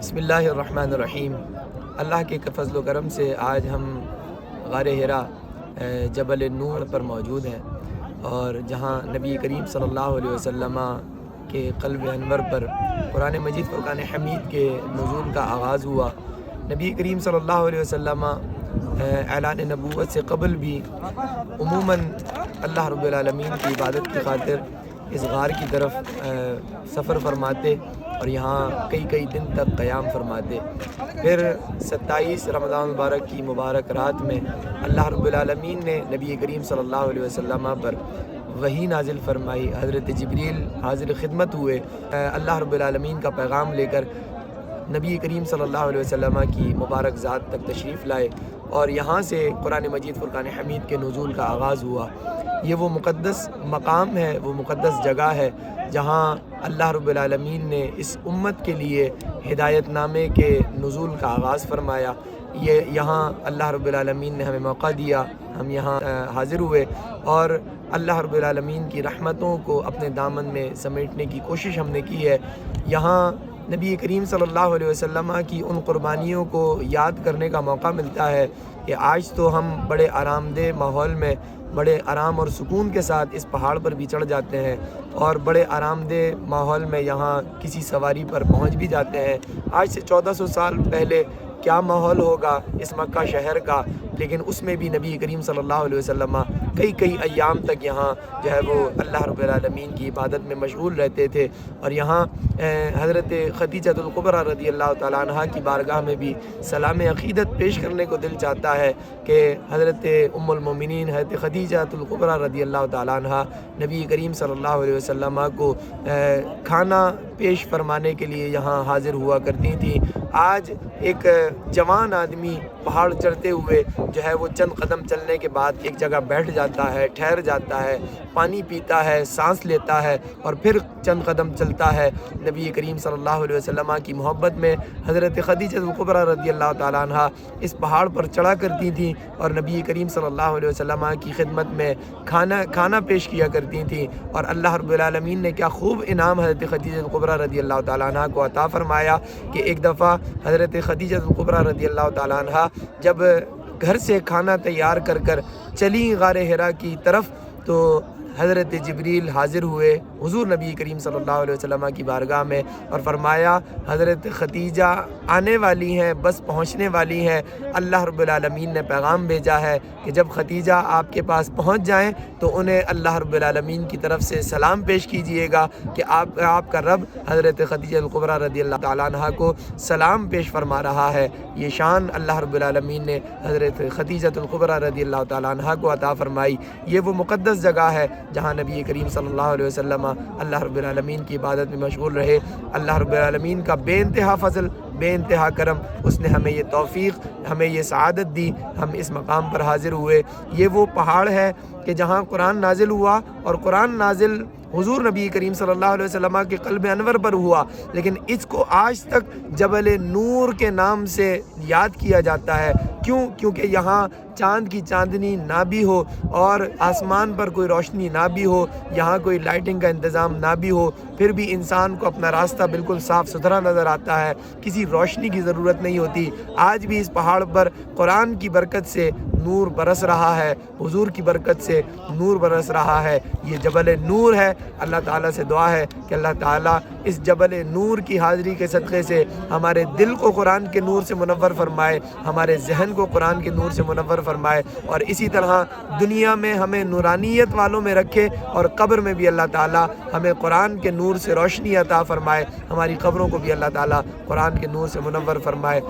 بسم اللہ الرحمن الرحیم۔ اللہ کے فضل و کرم سے آج ہم غار حرا جبل نور پر موجود ہیں، اور جہاں نبی کریم صلی اللہ علیہ وسلم کے قلب انور پر قرآن مجید فرقان حمید کے نزول کا آغاز ہوا۔ نبی کریم صلی اللہ علیہ وسلم اعلان نبوت سے قبل بھی عموماً اللہ رب العالمین کی عبادت کی خاطر اس غار کی طرف سفر فرماتے اور یہاں کئی دن تک قیام فرماتے۔ پھر 27 رمضان المبارک کی مبارک رات میں اللہ رب العالمین نے نبی کریم صلی اللہ علیہ وسلم پر وحی نازل فرمائی۔ حضرت جبریل حاضر خدمت ہوئے، اللہ رب العالمین کا پیغام لے کر نبی کریم صلی اللہ علیہ وسلم کی مبارک ذات تک تشریف لائے، اور یہاں سے قرآن مجید فرقان حمید کے نزول کا آغاز ہوا۔ یہ وہ مقدس مقام ہے، وہ مقدس جگہ ہے جہاں اللہ رب العالمین نے اس امت کے لیے ہدایت نامے کے نزول کا آغاز فرمایا۔ یہاں اللہ رب العالمین نے ہمیں موقع دیا، ہم یہاں حاضر ہوئے اور اللہ رب العالمین کی رحمتوں کو اپنے دامن میں سمیٹنے کی کوشش ہم نے کی ہے۔ یہاں نبی کریم صلی اللہ علیہ وسلم کی ان قربانیوں کو یاد کرنے کا موقع ملتا ہے کہ آج تو ہم بڑے آرام دہ ماحول میں، بڑے آرام اور سکون کے ساتھ اس پہاڑ پر بھی چڑھ جاتے ہیں، اور بڑے آرام دہ ماحول میں یہاں کسی سواری پر پہنچ بھی جاتے ہیں۔ آج سے 1400 سال پہلے کیا ماحول ہوگا اس مکہ شہر کا، لیکن اس میں بھی نبی کریم صلی اللہ علیہ وسلم کئی ایام تک یہاں جو ہے وہ اللہ رب العالمین کی عبادت میں مشغول رہتے تھے۔ اور یہاں حضرت خدیجہ الکبریٰ رضی اللہ تعالیٰ عنہ کی بارگاہ میں بھی سلام عقیدت پیش کرنے کو دل چاہتا ہے کہ حضرت ام المومنین حضرت خدیجہ الکبریٰ رضی اللہ تعالیٰ عنہ نبی کریم صلی اللہ علیہ وسلم کو کھانا پیش فرمانے کے لیے یہاں حاضر ہوا کرتی تھیں۔ آج ایک جوان آدمی پہاڑ چڑھتے ہوئے جو ہے وہ چند قدم چلنے کے بعد ایک جگہ بیٹھ جاتا ہے، ٹھہر جاتا ہے، پانی پیتا ہے، سانس لیتا ہے اور پھر چند قدم چلتا ہے۔ نبی کریم صلی اللہ علیہ وسلم کی محبت میں حضرت خدیجہ الکبریٰ رضی اللہ تعالیٰ عنہ اس پہاڑ پر چڑھا کرتی تھیں اور نبی کریم صلی اللہ علیہ وسلم کی خدمت میں کھانا پیش کیا کرتی تھیں۔ اور اللہ رب العالمین نے کیا خوب انعام حضرت خدیجہ الکبریٰ رضی اللہ تعالیٰ عنہ کو عطا فرمایا کہ ایک دفعہ حضرت خدیجہ الکبریٰ رضی اللہ تعالیٰ عنہ جب گھر سے کھانا تیار کر چلی غار حرا کی طرف، تو حضرت جبریل حاضر ہوئے حضور نبی کریم صلی اللہ علیہ وسلم کی بارگاہ میں اور فرمایا حضرت خدیجہ آنے والی ہیں، بس پہنچنے والی ہیں۔ اللہ رب العالمین نے پیغام بھیجا ہے کہ جب خدیجہ آپ کے پاس پہنچ جائیں تو انہیں اللہ رب العالمین کی طرف سے سلام پیش کیجئے گا کہ آپ کا رب حضرت خدیجہ الکبریٰ رضی اللہ تعالیٰ عنہ کو سلام پیش فرما رہا ہے۔ یہ شان اللہ رب العالمین نے حضرت خدیجہ الکبریٰ رضی اللہ تعالیٰ عنہ کو عطا فرمائی۔ یہ وہ مقدس جگہ ہے جہاں نبی کریم صلی اللہ علیہ وسلم اللہ رب العالمین کی عبادت میں مشغول رہے۔ اللہ رب العالمین کا بے انتہا فضل، بے انتہا کرم، اس نے ہمیں یہ توفیق، ہمیں یہ سعادت دی، ہم اس مقام پر حاضر ہوئے۔ یہ وہ پہاڑ ہے کہ جہاں قرآن نازل ہوا، اور قرآن نازل حضور نبی کریم صلی اللہ علیہ وسلم کے قلب انور پر ہوا، لیکن اس کو آج تک جبل نور کے نام سے یاد کیا جاتا ہے۔ کیونکہ یہاں چاند کی چاندنی نہ بھی ہو اور آسمان پر کوئی روشنی نہ بھی ہو، یہاں کوئی لائٹنگ کا انتظام نہ بھی ہو، پھر بھی انسان کو اپنا راستہ بالکل صاف ستھرا نظر آتا ہے، کسی روشنی کی ضرورت نہیں ہوتی۔ آج بھی اس پہاڑ پر قرآن کی برکت سے نور برس رہا ہے، حضور کی برکت سے نور برس رہا ہے۔ یہ جبل نور ہے۔ اللہ تعالیٰ سے دعا ہے کہ اللہ تعالیٰ اس جبل نور کی حاضری کے صدقے سے ہمارے دل کو قرآن کے نور سے منور فرمائے، ہمارے ذہن کو قرآن کے نور سے منور فرمائے، اور اسی طرح دنیا میں ہمیں نورانیت والوں میں رکھے، اور قبر میں بھی اللہ تعالیٰ ہمیں قرآن کے نور سے روشنی عطا فرمائے، ہماری قبروں کو بھی اللہ تعالیٰ قرآن کے نور سے منور فرمائے۔